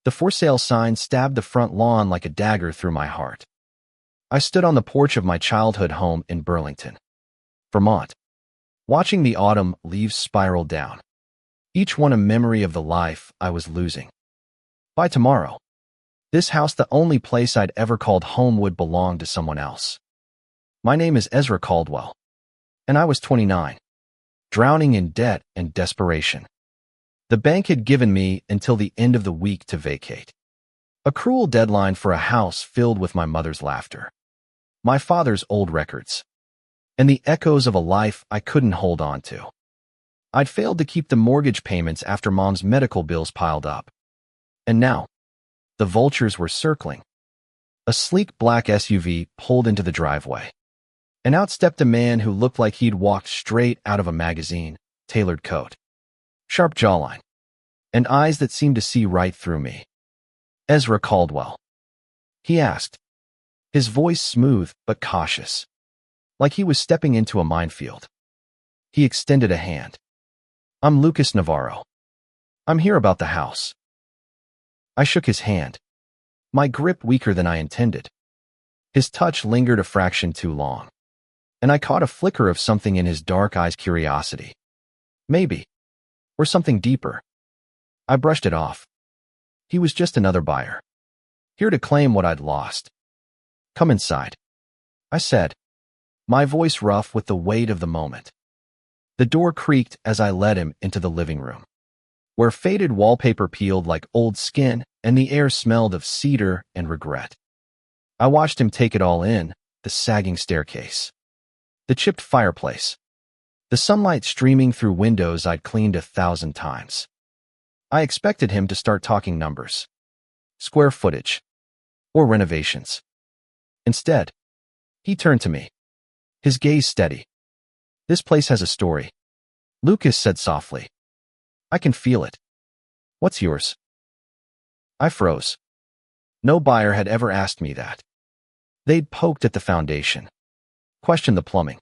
The for sale sign stabbed the front lawn like a dagger through my heart. I stood on the porch of my childhood home in Burlington, Vermont, watching the autumn leaves spiral down, each one a memory of the life I was losing. By tomorrow, this house, the only place I'd ever called home, would belong to someone else. My name is Ezra Caldwell, and I was 29, drowning in debt and desperation. The bank had given me until the end of the week to vacate. A cruel deadline for a house filled with my mother's laughter, my father's old records, and the echoes of a life I couldn't hold on to. I'd failed to keep the mortgage payments after Mom's medical bills piled up. And now, the vultures were circling. A sleek black SUV pulled into the driveway, and out stepped a man who looked like he'd walked straight out of a magazine, tailored coat, sharp jawline, and eyes that seemed to see right through me. "Ezra Caldwell?" he asked, his voice smooth but cautious, like he was stepping into a minefield. He extended a hand. "I'm Lucas Navarro. I'm here about the house." I shook his hand, my grip weaker than I intended. His touch lingered a fraction too long, and I caught a flicker of something in his dark eyes: curiosity. Maybe. Or something deeper. I brushed it off. He was just another buyer, here to claim what I'd lost. "Come inside," I said, my voice rough with the weight of the moment. The door creaked as I led him into the living room, where faded wallpaper peeled like old skin and the air smelled of cedar and regret. I watched him take it all in: the sagging staircase, the chipped fireplace, the sunlight streaming through windows I'd cleaned 1,000 times. I expected him to start talking numbers, square footage, or renovations. Instead, he turned to me, his gaze steady. "This place has a story," Lucas said softly. "I can feel it. What's yours?" I froze. No buyer had ever asked me that. They'd poked at the foundation, questioned the plumbing,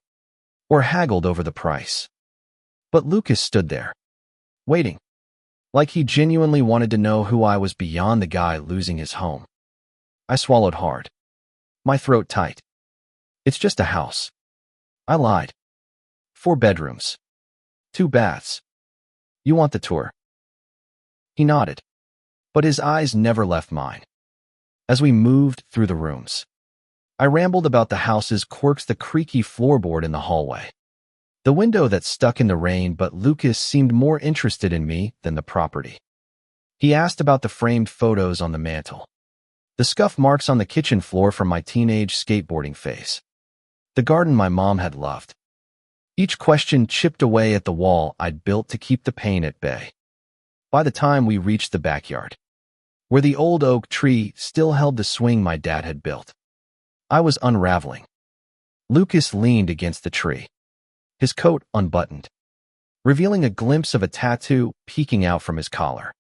or haggled over the price. But Lucas stood there, waiting, like he genuinely wanted to know who I was beyond the guy losing his home. I swallowed hard, my throat tight. "It's just a house," I lied. 4 bedrooms, 2 baths. "You want the tour?" He nodded, but his eyes never left mine. As we moved through the rooms, I rambled about the house's quirks: the creaky floorboard in the hallway, the window that stuck in the rain. But Lucas seemed more interested in me than the property. He asked about the framed photos on the mantel, the scuff marks on the kitchen floor from my teenage skateboarding phase, the garden my mom had loved. Each question chipped away at the wall I'd built to keep the pain at bay. By the time we reached the backyard, where the old oak tree still held the swing my dad had built, I was unraveling. Lucas leaned against the tree, his coat unbuttoned, revealing a glimpse of a tattoo peeking out from his collar.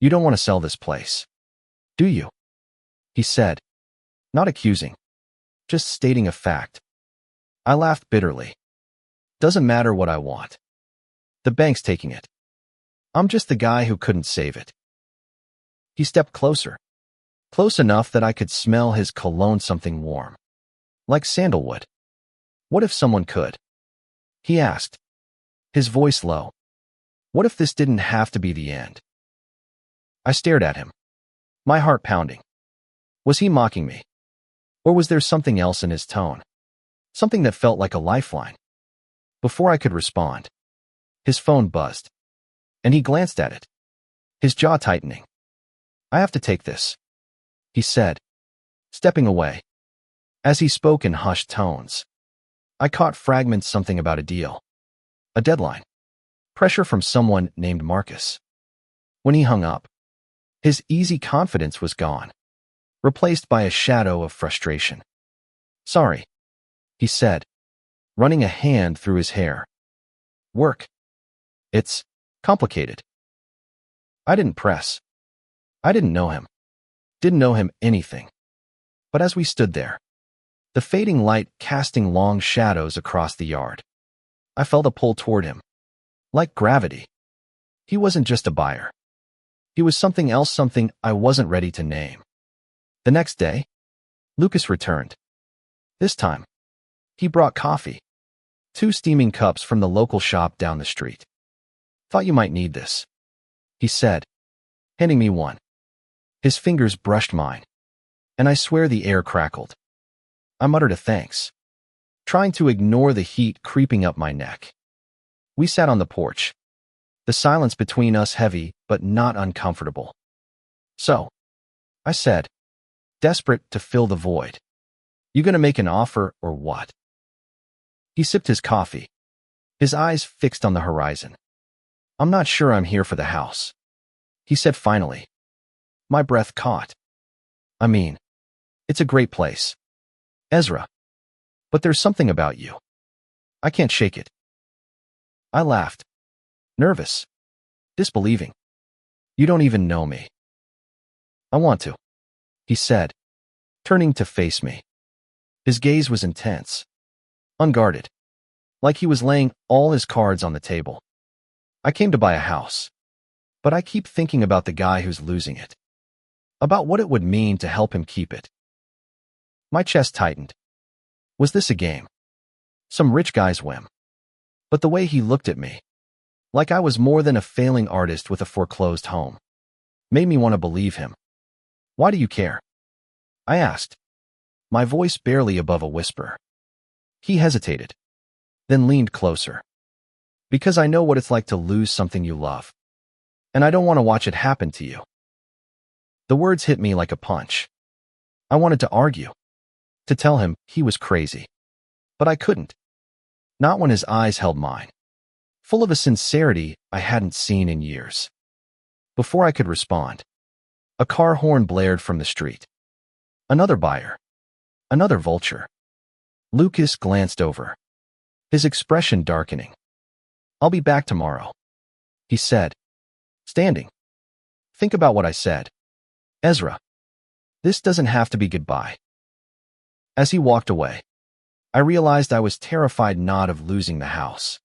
"You don't want to sell this place, do you?" he said, not accusing, just stating a fact. I laughed bitterly. "Doesn't matter what I want. The bank's taking it. I'm just the guy who couldn't save it." He stepped closer, close enough that I could smell his cologne, something warm, like sandalwood. "What if someone could?" he asked, his voice low. "What if this didn't have to be the end?" I stared at him, my heart pounding. Was he mocking me? Or was there something else in his tone? Something that felt like a lifeline? Before I could respond, his phone buzzed, and he glanced at it, his jaw tightening. "I have to take this," he said, stepping away. As he spoke in hushed tones, I caught fragments: something about a deal, a deadline, pressure from someone named Marcus. When he hung up, his easy confidence was gone, replaced by a shadow of frustration. "Sorry," he said, running a hand through his hair. "Work. It's complicated." I didn't press. I didn't know him. Didn't know him anything. But as we stood there, the fading light casting long shadows across the yard, I felt a pull toward him, like gravity. He wasn't just a buyer. He was something else, something I wasn't ready to name. The next day, Lucas returned. This time, he brought coffee. 2 steaming cups from the local shop down the street. "Thought you might need this," he said, handing me one. His fingers brushed mine, and I swear the air crackled. I muttered a thanks, trying to ignore the heat creeping up my neck. We sat on the porch, the silence between us heavy but not uncomfortable. "So," I said, desperate to fill the void, "you gonna make an offer or what?" He sipped his coffee, his eyes fixed on the horizon. "I'm not sure I'm here for the house," he said finally. My breath caught. "I mean, it's a great place, Ezra. But there's something about you. I can't shake it." I laughed, nervous, disbelieving. "You don't even know me." "I want to," he said, turning to face me. His gaze was intense, unguarded, like he was laying all his cards on the table. "I came to buy a house, but I keep thinking about the guy who's losing it, about what it would mean to help him keep it." My chest tightened. Was this a game? Some rich guy's whim? But the way he looked at me, like I was more than a failing artist with a foreclosed home, made me want to believe him. "Why do you care?" I asked, my voice barely above a whisper. He hesitated, then leaned closer. "Because I know what it's like to lose something you love, and I don't want to watch it happen to you." The words hit me like a punch. I wanted to argue, to tell him he was crazy, but I couldn't. Not when his eyes held mine, full of a sincerity I hadn't seen in years. Before I could respond, a car horn blared from the street. Another buyer. Another vulture. Lucas glanced over, his expression darkening. "I'll be back tomorrow," he said, standing. "Think about what I said, Ezra. This doesn't have to be goodbye." As he walked away, I realized I was terrified not of losing the house,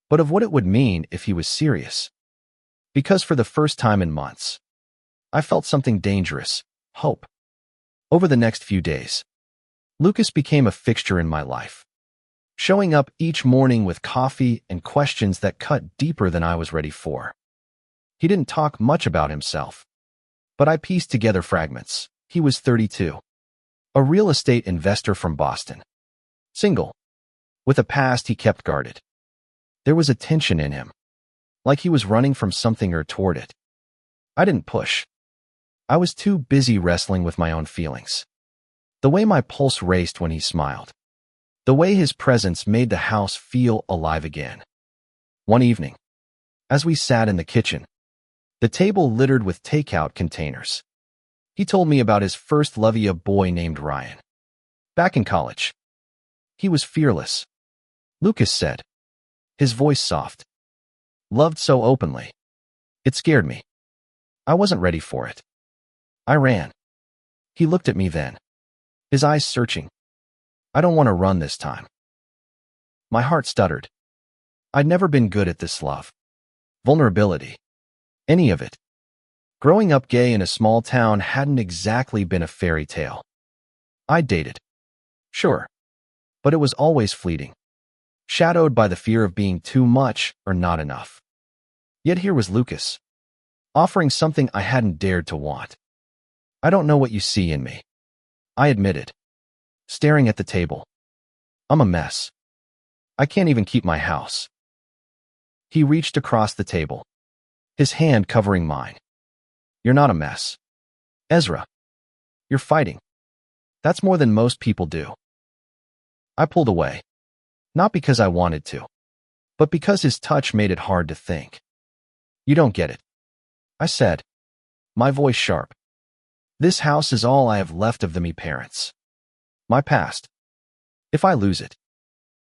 but of what it would mean if he was serious. Because for the first time in months, I felt something dangerous, hope. Over the next few days, Lucas became a fixture in my life, showing up each morning with coffee and questions that cut deeper than I was ready for. He didn't talk much about himself, but I pieced together fragments. He was 32, a real estate investor from Boston, single, with a past he kept guarded. There was a tension in him, like he was running from something or toward it. I didn't push. I was too busy wrestling with my own feelings. The way my pulse raced when he smiled, the way his presence made the house feel alive again. One evening, as we sat in the kitchen, the table littered with takeout containers, he told me about his first love, a boy named Ryan. Back in college, he was fearless, Lucas said, his voice soft. Loved so openly. It scared me. I wasn't ready for it. I ran. He looked at me then, his eyes searching. "I don't want to run this time." My heart stuttered. I'd never been good at this love, vulnerability, any of it. Growing up gay in a small town hadn't exactly been a fairy tale. I dated, sure, but it was always fleeting, shadowed by the fear of being too much or not enough. Yet here was Lucas, offering something I hadn't dared to want. "I don't know what you see in me," I admitted, staring at the table. "I'm a mess. I can't even keep my house." He reached across the table, his hand covering mine. "You're not a mess, Ezra. You're fighting. That's more than most people do." I pulled away, not because I wanted to, but because his touch made it hard to think. "You don't get it," I said, my voice sharp. "This house is all I have left of the me parents. My past. If I lose it,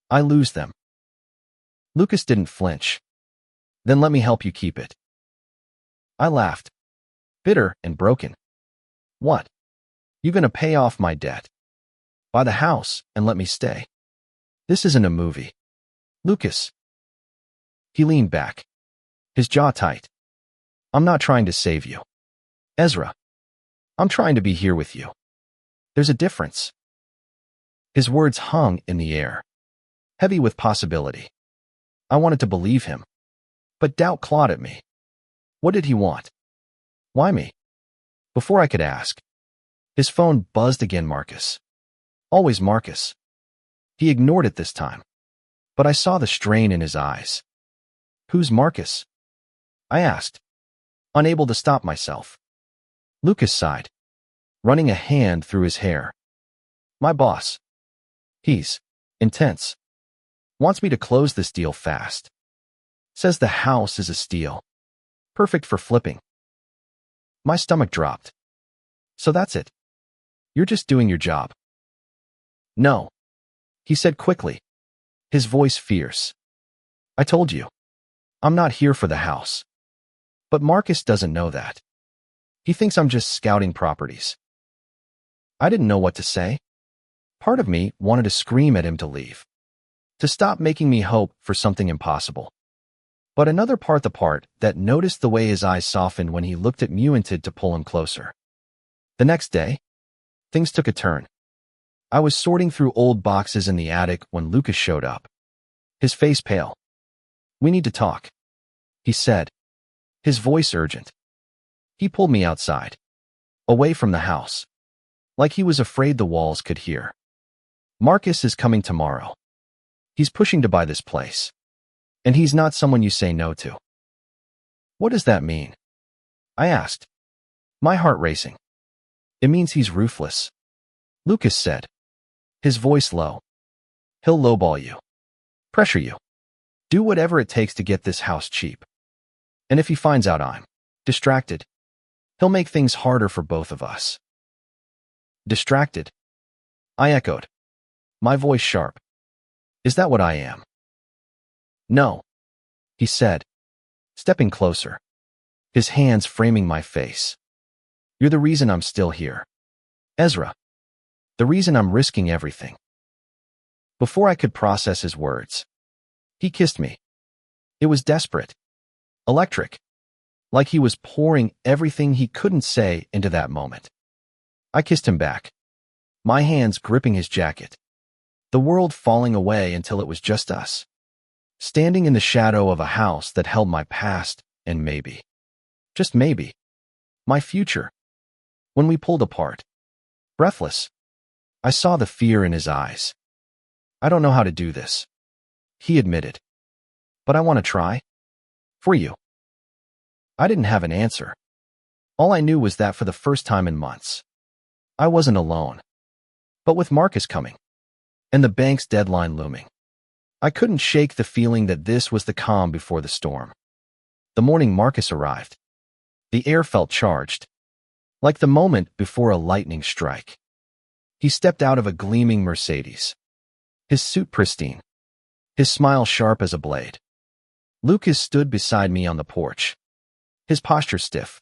I lose them." Lucas didn't flinch. "Then let me help you keep it." I laughed, bitter and broken. "What? You gonna pay off my debt? Buy the house and let me stay? This isn't a movie, Lucas." He leaned back, his jaw tight. I'm not trying to save you. Ezra, I'm trying to be here with you. There's a difference. His words hung in the air, heavy with possibility. I wanted to believe him, but doubt clawed at me. What did he want? Why me? Before I could ask, his phone buzzed again. Marcus. Always Marcus. He ignored it this time, but I saw the strain in his eyes. Who's Marcus? I asked, unable to stop myself. Lucas sighed, running a hand through his hair. My boss. He's intense. Wants me to close this deal fast. Says the house is a steal. Perfect for flipping. My stomach dropped. So that's it. You're just doing your job. No, he said quickly, his voice fierce. I told you, I'm not here for the house. But Marcus doesn't know that. He thinks I'm just scouting properties. I didn't know what to say. Part of me wanted to scream at him to leave, to stop making me hope for something impossible. But another part, the part that noticed the way his eyes softened when he looked at me, wanted to pull him closer. The next day, things took a turn. I was sorting through old boxes in the attic when Lucas showed up, his face pale. We need to talk, he said, his voice urgent. He pulled me outside, away from the house, like he was afraid the walls could hear. Marcus is coming tomorrow. He's pushing to buy this place. And he's not someone you say no to. What does that mean? I asked, my heart racing. It means he's ruthless, Lucas said, his voice low. He'll lowball you, pressure you, do whatever it takes to get this house cheap. And if he finds out I'm distracted, he'll make things harder for both of us. Distracted? I echoed, my voice sharp. Is that what I am? No, he said, stepping closer, his hands framing my face. You're the reason I'm still here, Ezra. The reason I'm risking everything. Before I could process his words, he kissed me. It was desperate, electric, like he was pouring everything he couldn't say into that moment. I kissed him back, my hands gripping his jacket, the world falling away until it was just us, standing in the shadow of a house that held my past and maybe, just maybe, my future. When we pulled apart, breathless, I saw the fear in his eyes. I don't know how to do this, he admitted, but I want to try. For you. I didn't have an answer. All I knew was that for the first time in months, I wasn't alone. But with Marcus coming, and the bank's deadline looming, I couldn't shake the feeling that this was the calm before the storm. The morning Marcus arrived, the air felt charged, like the moment before a lightning strike. He stepped out of a gleaming Mercedes, his suit pristine, his smile sharp as a blade. Lucas stood beside me on the porch, his posture stiff,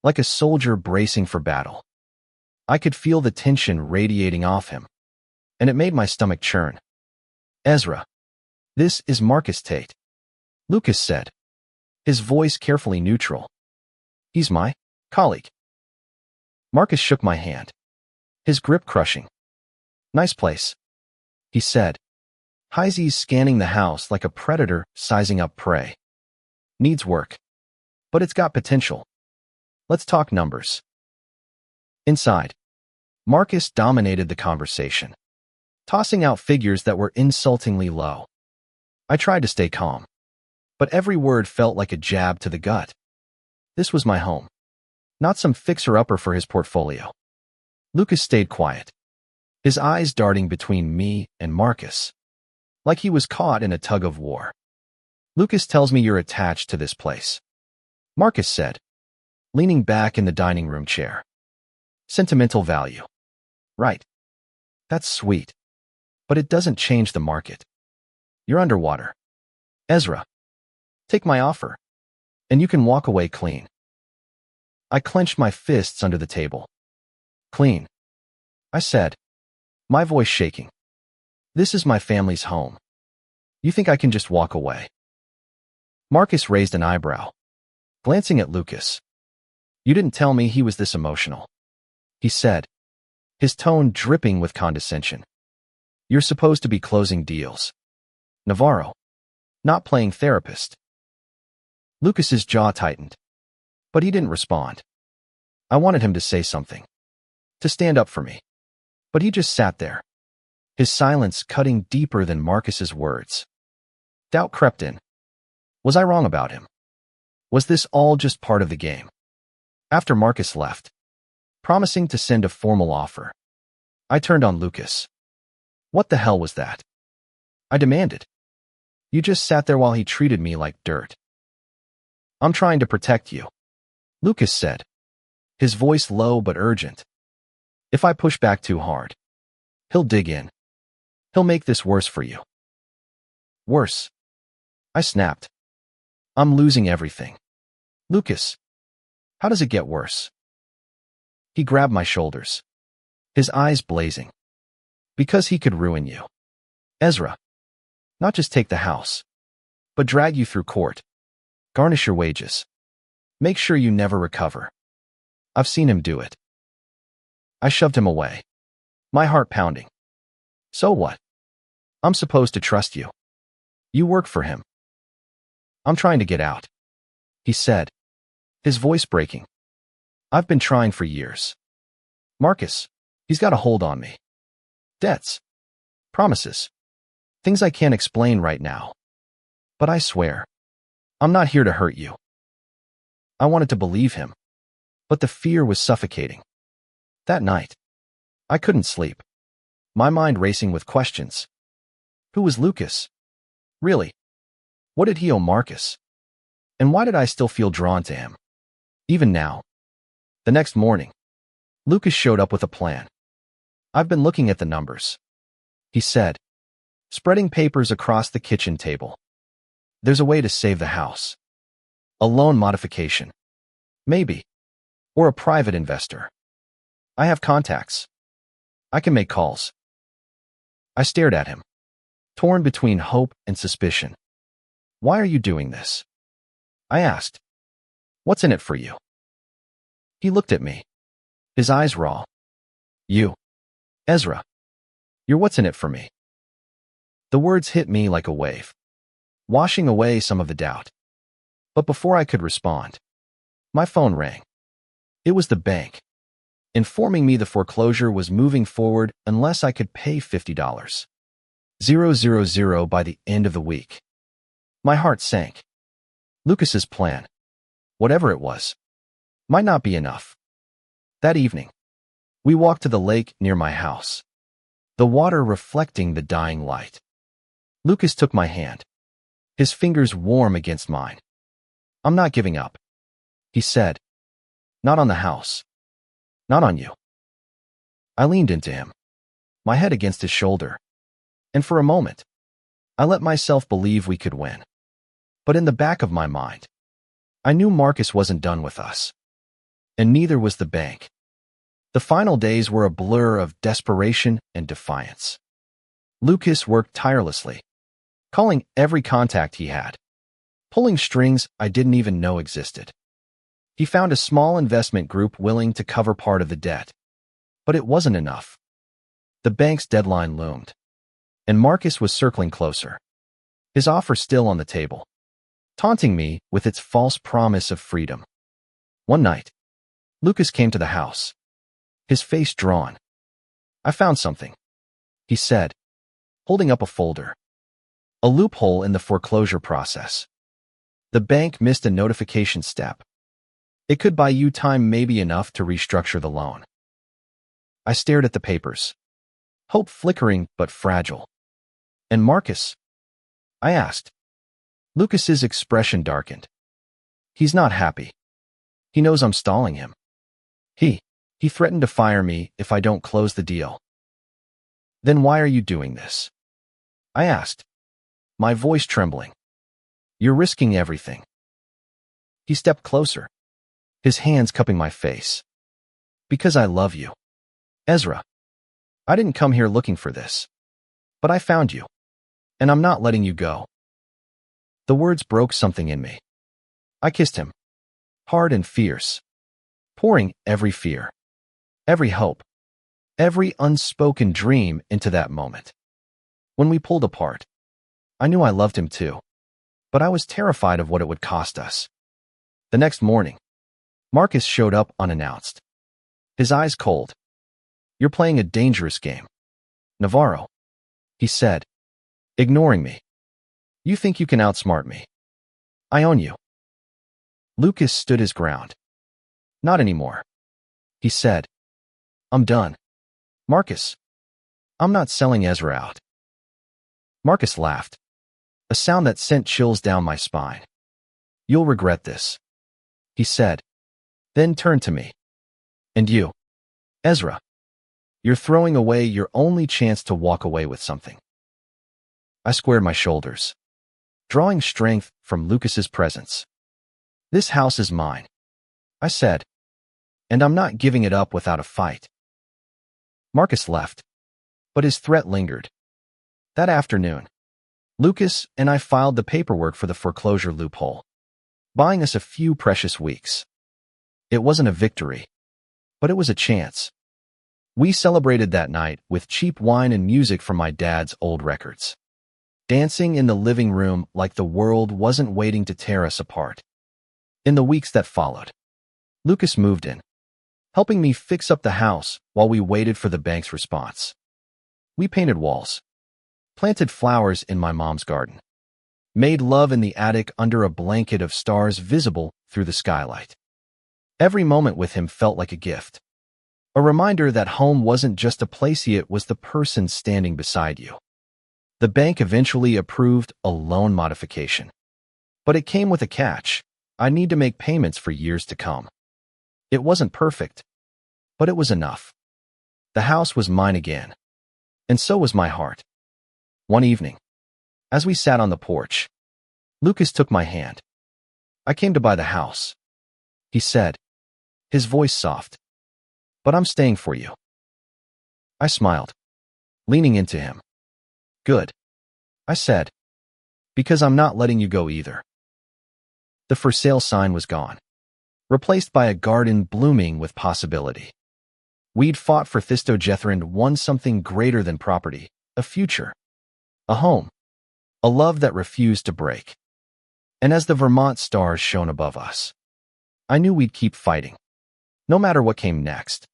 like a soldier bracing for battle. I could feel the tension radiating off him, and it made my stomach churn. Ezra, this is Marcus Tate, Lucas said, his voice carefully neutral. He's my colleague. Marcus shook my hand, his grip crushing. Nice place, he said, his eyes scanning the house like a predator sizing up prey. Needs work, but it's got potential. Let's talk numbers. Inside, Marcus dominated the conversation, tossing out figures that were insultingly low. I tried to stay calm, but every word felt like a jab to the gut. This was my home, not some fixer-upper for his portfolio. Lucas stayed quiet, his eyes darting between me and Marcus, like he was caught in a tug of war. Lucas tells me you're attached to this place, Marcus said, leaning back in the dining room chair. Sentimental value. Right. That's sweet. But it doesn't change the market. You're underwater. Ezra, take my offer, and you can walk away clean. I clenched my fists under the table. Clean, I said, my voice shaking. This is my family's home. You think I can just walk away? Marcus raised an eyebrow. Glancing at Lucas. You didn't tell me he was this emotional, he said, his tone dripping with condescension. You're supposed to be closing deals, Navarro, not playing therapist. Lucas's jaw tightened, but he didn't respond. I wanted him to say something, to stand up for me, but he just sat there, his silence cutting deeper than Marcus's words. Doubt crept in. Was I wrong about him? Was this all just part of the game? After Marcus left, promising to send a formal offer, I turned on Lucas. What the hell was that? I demanded. You just sat there while he treated me like dirt. I'm trying to protect you, Lucas said, his voice low but urgent. If I push back too hard, he'll dig in. He'll make this worse for you. Worse? I snapped. I'm losing everything. Lucas, how does it get worse? He grabbed my shoulders, his eyes blazing. Because he could ruin you, Ezra. Not just take the house, but drag you through court, garnish your wages, make sure you never recover. I've seen him do it. I shoved him away, my heart pounding. So what? I'm supposed to trust you. You work for him. I'm trying to get out, he said, his voice breaking. I've been trying for years. Marcus, he's got a hold on me. Debts, promises, things I can't explain right now. But I swear, I'm not here to hurt you. I wanted to believe him, but the fear was suffocating. That night, I couldn't sleep, my mind racing with questions. Who was Lucas? Really? What did he owe Marcus? And why did I still feel drawn to him? Even now. The next morning, Lucas showed up with a plan. I've been looking at the numbers, he said, spreading papers across the kitchen table. There's a way to save the house. A loan modification. Maybe. Or a private investor. I have contacts. I can make calls. I stared at him, torn between hope and suspicion. Why are you doing this? I asked. What's in it for you? He looked at me, his eyes raw. You, Ezra. You're what's in it for me. The words hit me like a wave, washing away some of the doubt. But before I could respond, my phone rang. It was the bank, informing me the foreclosure was moving forward unless I could pay $50. 000 by the end of the week. My heart sank. Lucas's plan, whatever it was, might not be enough. That evening, we walked to the lake near my house, the water reflecting the dying light. Lucas took my hand, his fingers warm against mine. I'm not giving up, he said. Not on the house. Not on you. I leaned into him, my head against his shoulder, and for a moment, I let myself believe we could win. But in the back of my mind, I knew Marcus wasn't done with us, and neither was the bank. The final days were a blur of desperation and defiance. Lucas worked tirelessly, calling every contact he had, pulling strings I didn't even know existed. He found a small investment group willing to cover part of the debt, but it wasn't enough. The bank's deadline loomed, and Marcus was circling closer, his offer still on the table, taunting me with its false promise of freedom. One night, Lucas came to the house, his face drawn. I found something, he said, holding up a folder. A loophole in the foreclosure process. The bank missed a notification step. It could buy you time, maybe enough to restructure the loan. I stared at the papers, hope flickering but fragile. And Marcus? I asked. Lucas's expression darkened. He's not happy. He knows I'm stalling him. He threatened to fire me if I don't close the deal. Then why are you doing this? I asked, my voice trembling. You're risking everything. He stepped closer, his hands cupping my face. Because I love you, Ezra. I didn't come here looking for this, but I found you, and I'm not letting you go. The words broke something in me. I kissed him, hard and fierce, pouring every fear, every hope, every unspoken dream into that moment. When we pulled apart, I knew I loved him too, but I was terrified of what it would cost us. The next morning, Marcus showed up unannounced, his eyes cold. "You're playing a dangerous game, Navarro," he said, ignoring me. "You think you can outsmart me? I own you." Lucas stood his ground. "Not anymore," he said. "I'm done. Marcus, I'm not selling Ezra out." Marcus laughed, a sound that sent chills down my spine. "You'll regret this," he said, then turned to me. "And you, Ezra, you're throwing away your only chance to walk away with something." I squared my shoulders, drawing strength from Lucas's presence. "This house is mine," I said, "and I'm not giving it up without a fight." Marcus left, but his threat lingered. That afternoon, Lucas and I filed the paperwork for the foreclosure loophole, buying us a few precious weeks. It wasn't a victory, but it was a chance. We celebrated that night with cheap wine and music from my dad's old records, dancing in the living room like the world wasn't waiting to tear us apart. In the weeks that followed, Lucas moved in, helping me fix up the house while we waited for the bank's response. We painted walls, planted flowers in my mom's garden, made love in the attic under a blanket of stars visible through the skylight. Every moment with him felt like a gift, a reminder that home wasn't just a place, it was the person standing beside you. The bank eventually approved a loan modification, but it came with a catch. I need to make payments for years to come. It wasn't perfect, but it was enough. The house was mine again, and so was my heart. One evening, as we sat on the porch, Lucas took my hand. "I came to buy the house," he said, his voice soft. "But I'm staying for you." I smiled, leaning into him. "Good," I said, "because I'm not letting you go either." The for sale sign was gone, replaced by a garden blooming with possibility. We'd fought for Thisto Jethrin, won something greater than property, a future, a home, a love that refused to break. And as the Vermont stars shone above us, I knew we'd keep fighting, no matter what came next.